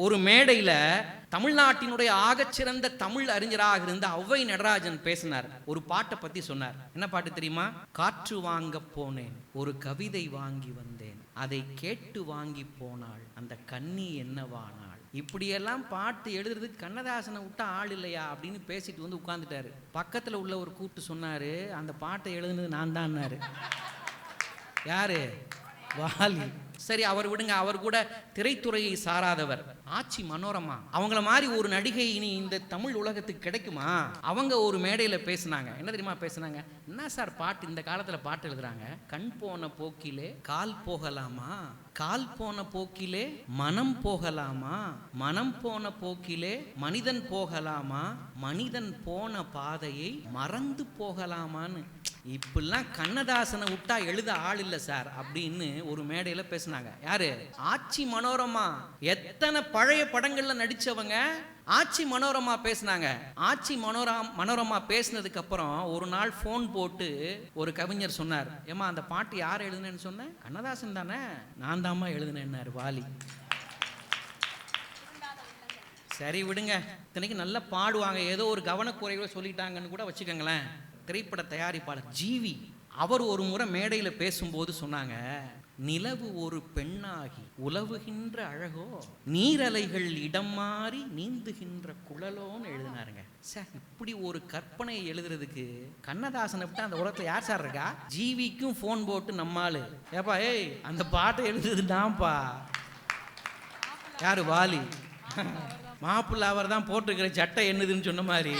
ஒரு மேடையில தமிழ்நாட்டினுடைய ஆகச்சிறந்த தமிழ் அறிஞராக இருந்த ஔவை நடராஜன் பேசினார். ஒரு பாட்டை பத்தி சொன்னார். என்ன பாட்டு தெரியுமா? காற்று வாங்க போனேன், ஒரு கவிதை வாங்கி வந்தேன், அதை கேட்டு வாங்கி போனாள் அந்த கன்னி என்னவானாள். இப்படியெல்லாம் பாட்டு எழுதுறதுக்கு கண்ணதாசனை விட்டா ஆள் இல்லையா அப்படின்னு பேசிட்டு வந்து உட்கார்ந்துட்டாரு. பக்கத்துல உள்ள ஒரு கூப்பிட்டு சொன்னாரு, அந்த பாட்டை எழுதுனது நான் தான். யாரு? வாலி. சரி, அவர் விடுங்க, அவர் கூட திரைத்துறையை சாராதவர். ஆச்சி மனோரமா அவங்கள மாதிரி ஒரு நடிகை இனி இந்த தமிழ் உலகத்துக்கு கிடைக்குமா? அவங்க ஒரு மேடையில பேசினாங்க. என்ன தெரியுமா பேசினாங்க? என்ன சார் பாட்டு இந்த காலத்துல பாட்டு எழுதுறாங்க? கண் போன போக்கிலே கால் போகலாமா, கால் போன போக்கிலே மனம் போகலாமா, மனம் போன போக்கிலே மனிதன் போகலாமா, மனிதன் போன பாதையை மறந்து போகலாமான்னு. இப்பெல்லாம் கண்ணதாசனை விட்டா எழுத ஆள் இல்லை சார் அப்படின்னு ஒரு மேடையில பேசினாங்க. யாரு? ஆச்சி மனோரமா. எத்தனை பழைய படங்கள்ல நடிச்சவங்க ஆச்சி மனோரமா பேசினாங்க. ஆச்சி மனோரமா பேசினதுக்கு அப்புறம் ஒரு நாள் போன் போட்டு ஒரு கவிஞர் சொன்னார், ஏமா அந்த பாட்டு யார் எழுதுனேன்னு சொன்னேன்? கண்ணதாசன் தானே. நான் தாம்மா எழுதுனேன்னாரு வாலி. சரி விடுங்க, இத்தனைக்கு நல்லா பாடுவாங்க, ஏதோ ஒரு கவனக்குறைவை சொல்லிட்டாங்கன்னு கூட வச்சுக்கோங்களேன். திரைப்பட தயாரிப்பாளர் ஜிவி அவர் ஒரு முறை மேடையில் பேசும்போது சொன்னாங்க, நிலவு ஒரு பெண்ணாகி உலவுகின்ற அழகோ, நீரலைகள் இடம் மாறி நீந்துகின்ற குழலோன்னு எழுதினாருங்க. சார், இப்படி ஒரு கற்பனையை எழுதுறதுக்கு கண்ணதாசனை விட்டு அந்த உலகத்தில் யார் சார் இருக்கா? ஜிவிக்கும் ஃபோன் போட்டு நம்மால், ஏப்பா ஏய் அந்த பாட்டை எழுதுறது தான்ப்பா. யாரு? வாலி. மாப்பிள்ள அவர் தான் போட்டிருக்கிற சட்டை என்னதுன்னு சொன்ன மாதிரி